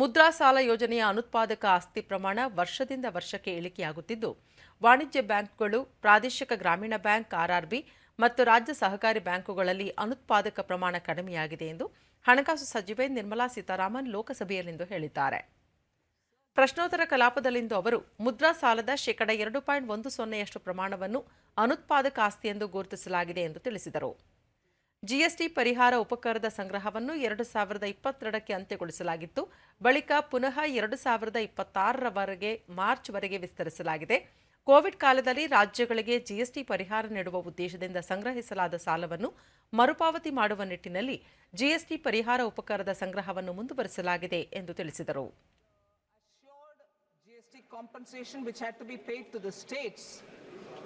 ಮುದ್ರಾ ಸಾಲ ಯೋಜನೆಯ ಅನುತ್ಪಾದಕ ಆಸ್ತಿ ಪ್ರಮಾಣ ವರ್ಷದಿಂದ ವರ್ಷಕ್ಕೆ ಇಳಿಕೆಯಾಗುತ್ತಿದ್ದು, ವಾಣಿಜ್ಯ ಬ್ಯಾಂಕ್ಗಳು, ಪ್ರಾದೇಶಿಕ ಗ್ರಾಮೀಣ ಬ್ಯಾಂಕ್ ಆರ್ಆರ್ಬಿ ಮತ್ತು ರಾಜ್ಯ ಸಹಕಾರಿ ಬ್ಯಾಂಕುಗಳಲ್ಲಿ ಅನುತ್ಪಾದಕ ಪ್ರಮಾಣ ಕಡಿಮೆಯಾಗಿದೆ ಎಂದು ಹಣಕಾಸು ಸಚಿವೆ ನಿರ್ಮಲಾ ಸೀತಾರಾಮನ್ ಲೋಕಸಭೆಯಲ್ಲಿಂದು ಹೇಳಿದ್ದಾರೆ. ಪ್ರಶ್ನೋತ್ತರ ಕಲಾಪದಲ್ಲಿಂದು ಅವರು ಮುದ್ರಾ ಸಾಲದ ಶೇಕಡ 2.10% ಪ್ರಮಾಣವನ್ನು ಅನುತ್ಪಾದಕ ಆಸ್ತಿ ಎಂದು ಗುರುತಿಸಲಾಗಿದೆ ಎಂದು ತಿಳಿಸಿದರು. ಜಿಎಸ್ಟಿ ಪರಿಹಾರ ಉಪಕರದ ಸಂಗ್ರಹವನ್ನು 2022ಕ್ಕೆ ಅಂತ್ಯಗೊಳಿಸಲಾಗಿತ್ತು. ಬಳಿಕ ಪುನಃ 2026 ಮಾರ್ಚ್ವರೆಗೆ ವಿಸ್ತರಿಸಲಾಗಿದೆ. ಕೋವಿಡ್ ಕಾಲದಲ್ಲಿ ರಾಜ್ಯಗಳಿಗೆ ಜಿಎಸ್ಟಿ ಪರಿಹಾರ ನೀಡುವ ಉದ್ದೇಶದಿಂದ ಸಂಗ್ರಹಿಸಲಾದ ಸಾಲವನ್ನು ಮರುಪಾವತಿ ಮಾಡುವ ನಿಟ್ಟಿನಲ್ಲಿ ಜಿಎಸ್ಟಿ ಪರಿಹಾರ ಉಪಕರದ ಸಂಗ್ರಹವನ್ನು ಮುಂದುವರಿಸಲಾಗಿದೆ ಎಂದು ತಿಳಿಸಿದರು. Compensation which had to be paid to the states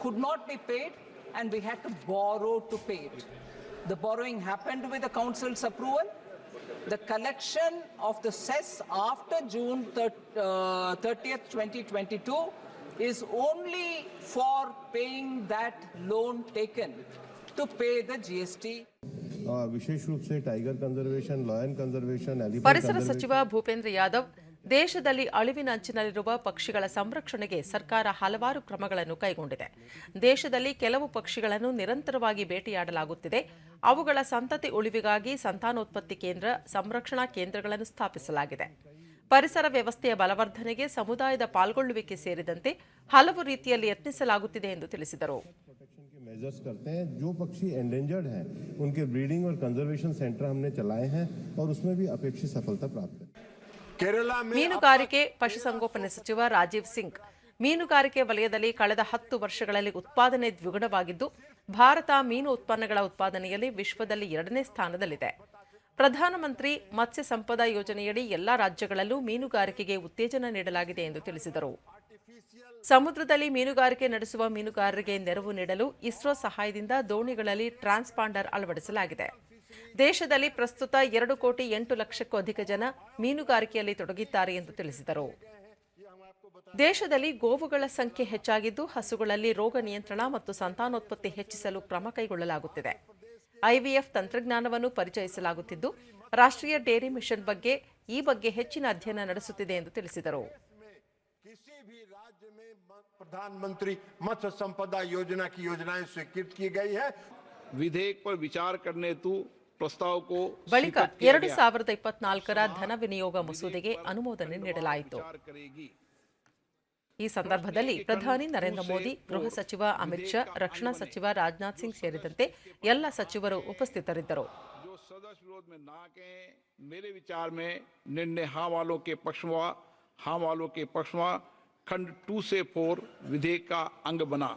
could not be paid, and we had to borrow to pay it. The borrowing happened with the council's approval. The collection of the cess after June 30th, 2022 is only for paying that loan taken to pay the GST. विशेष रूप से tiger conservation, lion conservation, ಪರಿಸರ ಸಚಿವ ಭೂಪೇಂದ್ರ ಯಾದವ್ ದೇಶದಲ್ಲಿ ಅಳಿವಿನಂಚಿನಲ್ಲಿರುವ ಪಕ್ಷಿಗಳ ಸಂರಕ್ಷಣೆಗೆ ಸರ್ಕಾರ ಹಲವಾರು ಕ್ರಮಗಳನ್ನು ಕೈಗೊಂಡಿದೆ. ದೇಶದಲ್ಲಿ ಕೆಲವು ಪಕ್ಷಿಗಳನ್ನು ನಿರಂತರವಾಗಿ ಬೇಟೆಯಾಡಲಾಗುತ್ತಿದೆ. ಅವುಗಳ ಸಂತತಿ ಉಳಿವಿಗಾಗಿ ಸಂತಾನೋತ್ಪತ್ತಿ ಕೇಂದ್ರ, ಸಂರಕ್ಷಣಾ ಕೇಂದ್ರಗಳನ್ನು ಸ್ಥಾಪಿಸಲಾಗಿದೆ. ಪರಿಸರ ವ್ಯವಸ್ಥೆಯ ಬಲವರ್ಧನೆಗೆ ಸಮುದಾಯದ ಪಾಲ್ಗೊಳ್ಳುವಿಕೆ ಸೇರಿದಂತೆ ಹಲವು ರೀತಿಯಲ್ಲಿ ಯತ್ನಿಸಲಾಗುತ್ತಿದೆ ಎಂದು ತಿಳಿಸಿದರು. मेजर्स करते हैं जो पक्षी एंडेंजर्ड हैं उनके ब्रीडिंग और कंजर्वेशन सेंटर हमने चलाए हैं और उसमें भी अपेक्षित सफलता प्राप्त है. ಮೀನುಗಾರಿಕೆ ಪಶುಸಂಗೋಪನೆ ಸಚಿವ ರಾಜೀವ್ ಸಿಂಗ್, ಮೀನುಗಾರಿಕೆ ವಲಯದಲ್ಲಿ ಕಳೆದ 10 ವರ್ಷಗಳಲ್ಲಿ ಉತ್ಪಾದನೆ ದ್ವಿಗುಣವಾಗಿದ್ದು, ಭಾರತ ಮೀನು ಉತ್ಪನ್ನಗಳ ಉತ್ಪಾದನೆಯಲ್ಲಿ ವಿಶ್ವದಲ್ಲಿ 2ನೇ ಸ್ಥಾನದಲ್ಲಿದೆ. ಪ್ರಧಾನಮಂತ್ರಿ ಮತ್ಸ್ಯ ಸಂಪದ ಯೋಜನೆಯಡಿ ಎಲ್ಲಾ ರಾಜ್ಯಗಳಲ್ಲೂ ಮೀನುಗಾರಿಕೆಗೆ ಉತ್ತೇಜನ ನೀಡಲಾಗಿದೆ ಎಂದು ತಿಳಿಸಿದರು. ಸಮುದ್ರದಲ್ಲಿ ಮೀನುಗಾರಿಕೆ ನಡೆಸುವ ಮೀನುಗಾರರಿಗೆ ನೆರವು ನೀಡಲು ಇಸ್ರೋ ಸಹಾಯದಿಂದ ದೋಣಿಗಳಲ್ಲಿ ಟ್ರಾನ್ಸ್ಪಾಂಡರ್ ಅಳವಡಿಸಲಾಗಿದೆ. ದೇಶದಲ್ಲಿ ಪ್ರಸ್ತುತ 2,08,00,000ಕ್ಕೂ ಅಧಿಕ ಜನ ಮೀನುಗಾರಿಕೆಯಲ್ಲಿ ತೊಡಗಿದ್ದಾರೆ ಎಂದು ತಿಳಿಸಿದರು. ದೇಶದಲ್ಲಿ ಗೋವುಗಳ ಸಂಖ್ಯೆ ಹೆಚ್ಚಾಗಿದ್ದು, ಹಸುಗಳಲ್ಲಿ ರೋಗ ನಿಯಂತ್ರಣ ಮತ್ತು ಸಂತಾನೋತ್ಪತ್ತಿ ಹೆಚ್ಚಿಸಲು ಕ್ರಮ ಕೈಗೊಳ್ಳಲಾಗುತ್ತಿದೆ. ಐವಿಎಫ್ ತಂತ್ರಜ್ಞಾನವನ್ನು ಪರಿಚಯಿಸಲಾಗುತ್ತಿದ್ದು, ರಾಷ್ಟ್ರೀಯ ಡೇರಿ ಮಿಷನ್ ಈ ಬಗ್ಗೆ ಹೆಚ್ಚಿನ ಅಧ್ಯಯನ ನಡೆಸುತ್ತಿದೆ ಎಂದು ತಿಳಿಸಿದರು. प्रधानमंत्री मत्स्य संपदा योजना की योजनाएं स्वीकृत की गई है. विधेयक पर विचार करने हेतु प्रस्ताव को ಬಳಿಕ 2024ರ ಧನ ವಿನಿಯೋಗ ಮಸೂದೆಗೆ ಅನುಮೋದನೆ ನೀಡಲಾಯಿತು. ಈ ಸಂದರ್ಭದಲ್ಲಿ ಪ್ರಧಾನಿ ನರೇಂದ್ರ ಮೋದಿ, ಗೃಹ ಸಚಿವ ಅಮಿತ್ ಶಾ, ರಕ್ಷಣಾ ಸಚಿವ ರಾಜನಾಥ್ ಸಿಂಗ್ ಸೇರಿದಂತೆ ಎಲ್ಲ ಸಚಿವರು ಉಪಸ್ಥಿತರಿದ್ದರು. मेरे विचार में निर्णय हाँ वालों के पक्ष में खंड 2 से 4 विधेयक का अंग बना.